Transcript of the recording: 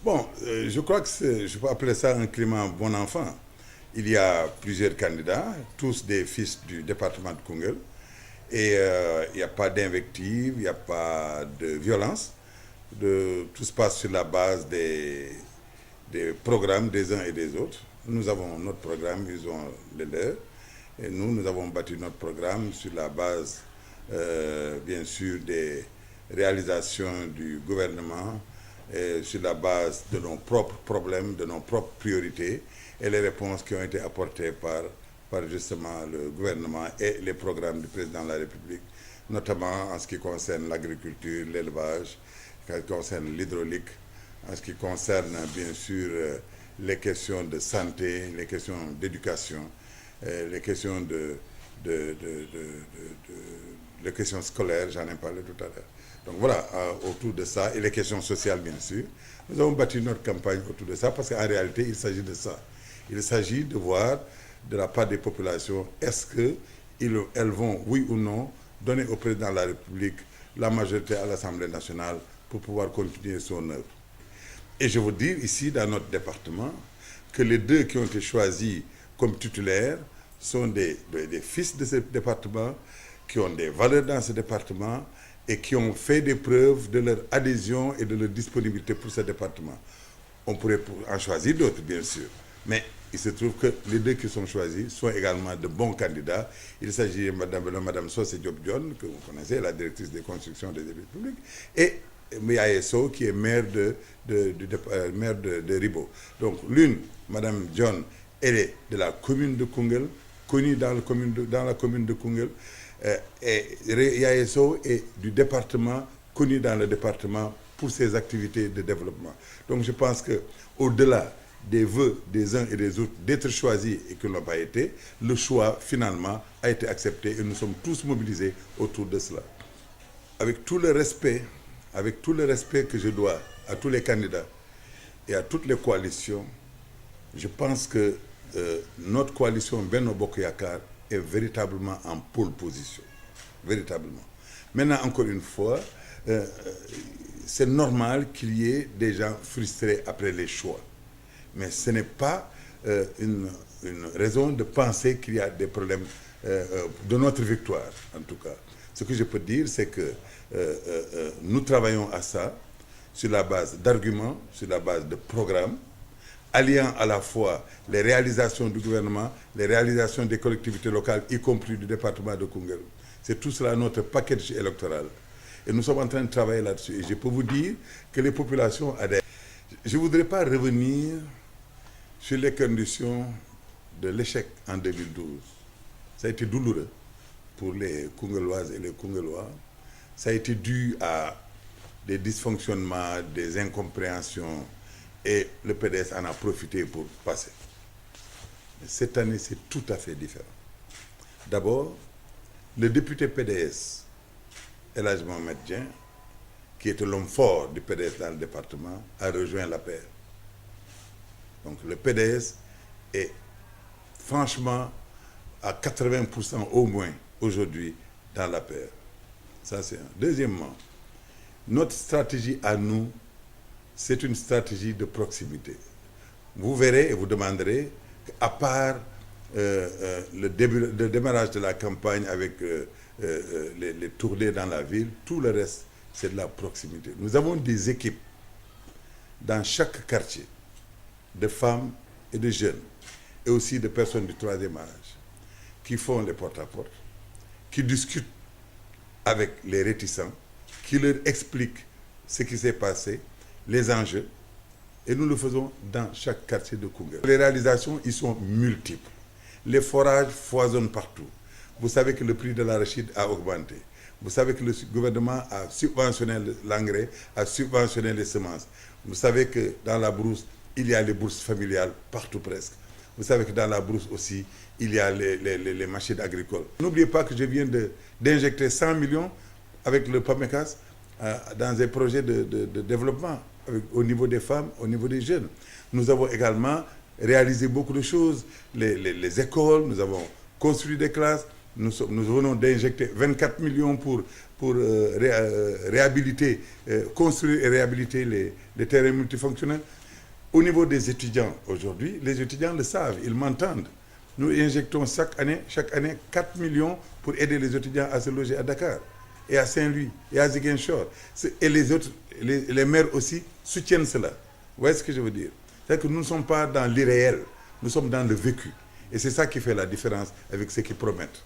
Bon, je crois que je peux appeler ça un climat bon enfant. Il y a plusieurs candidats, tous des fils du département de Koungheul. Et il n'y a pas d'invective, il n'y a pas de violence. Tout se passe sur la base des programmes des uns et des autres. Nous avons notre programme, ils ont le leur. Et nous avons bâti notre programme sur la base, bien sûr, des réalisations du gouvernement, et sur la base de nos propres problèmes, de nos propres priorités et les réponses qui ont été apportées par justement le gouvernement et les programmes du président de la République, notamment en ce qui concerne l'agriculture, l'élevage, en ce qui concerne l'hydraulique, en ce qui concerne bien sûr les questions de santé, les questions d'éducation, les questions les questions scolaires, j'en ai parlé tout à l'heure. Donc voilà, autour de ça, et les questions sociales bien sûr, nous avons bâti notre campagne autour de ça parce qu'en réalité, il s'agit de ça. Il s'agit de voir de la part des populations, est-ce qu'elles vont, oui ou non, donner au président de la République la majorité à l'Assemblée nationale pour pouvoir continuer son œuvre. Et je veux dire ici, dans notre département, que les deux qui ont été choisis comme titulaires sont des fils de ce département, qui ont des valeurs dans ce département et qui ont fait des preuves de leur adhésion et de leur disponibilité pour ce département. On pourrait en choisir d'autres, bien sûr, mais il se trouve que les deux qui sont choisis sont également de bons candidats. Il s'agit de Mme Sosé Diop-Dione, que vous connaissez, la directrice des constructions des églises publiques, et Miaye Sow, qui est maire de Ribo. Donc l'une, Mme Dione, elle est de la commune de Koungheul, connue dans la commune de Koungheul, et Yaye Sow est du département, connu dans le département pour ses activités de développement. Donc je pense qu'au-delà des vœux des uns et des autres d'être choisis et qui n'ont pas été, le choix finalement a été accepté et nous sommes tous mobilisés autour de cela. Avec tout le respect que je dois à tous les candidats et à toutes les coalitions, je pense que notre coalition Benno Bokk Yakaar est véritablement en pole position. Véritablement. Maintenant, encore une fois, c'est normal qu'il y ait des gens frustrés après les choix. Mais ce n'est pas une raison de penser qu'il y a des problèmes de notre victoire, en tout cas. Ce que je peux dire, c'est que nous travaillons à ça sur la base d'arguments, sur la base de programmes, alliant à la fois les réalisations du gouvernement, les réalisations des collectivités locales, y compris du département de Koungheul. C'est tout cela notre package électoral. Et nous sommes en train de travailler là-dessus. Et je peux vous dire que les populations adhèrent. Je ne voudrais pas revenir sur les conditions de l'échec en 2012. Ça a été douloureux pour les Koungheloises et les Kounghelois. Ça a été dû à des dysfonctionnements, des incompréhensions, et le PDS en a profité pour passer. Mais cette année, c'est tout à fait différent. D'abord, le député PDS, El Hadj Mohamed Dieng, qui était l'homme fort du PDS dans le département, a rejoint l'APR. Donc le PDS est franchement à 80% au moins aujourd'hui dans l'APR. Ça, c'est un. Deuxièmement, notre stratégie à nous, c'est une stratégie de proximité. Vous verrez et vous demanderez qu'à part le démarrage de la campagne avec les tournées dans la ville, tout le reste, c'est de la proximité. Nous avons des équipes dans chaque quartier de femmes et de jeunes, et aussi de personnes du troisième âge, qui font les porte-à-porte, qui discutent avec les réticents, qui leur expliquent ce qui s'est passé, les enjeux, et nous le faisons dans chaque quartier de Koungheul. Les réalisations, ils sont multiples. Les forages foisonnent partout. Vous savez que le prix de l'arachide a augmenté. Vous savez que le gouvernement a subventionné l'engrais, a subventionné les semences. Vous savez que dans la brousse, il y a les bourses familiales partout presque. Vous savez que dans la brousse aussi, il y a les machines agricoles. N'oubliez pas que je viens d'injecter 100 millions avec le PAMECAS dans des projets de développement au niveau des femmes, au niveau des jeunes. Nous avons également réalisé beaucoup de choses, les écoles, nous avons construit des classes, nous venons d'injecter 24 millions pour réhabiliter, construire et réhabiliter les terrains multifonctionnels. Au niveau des étudiants, aujourd'hui, les étudiants le savent, ils m'entendent. Nous injectons chaque année 4 millions pour aider les étudiants à se loger à Dakar et à Saint-Louis et à Ziguinchor. Et les autres, les maires aussi soutiennent cela. Vous voyez ce que je veux dire? C'est-à-dire que nous ne sommes pas dans l'irréel, nous sommes dans le vécu. Et c'est ça qui fait la différence avec ceux qui promettent.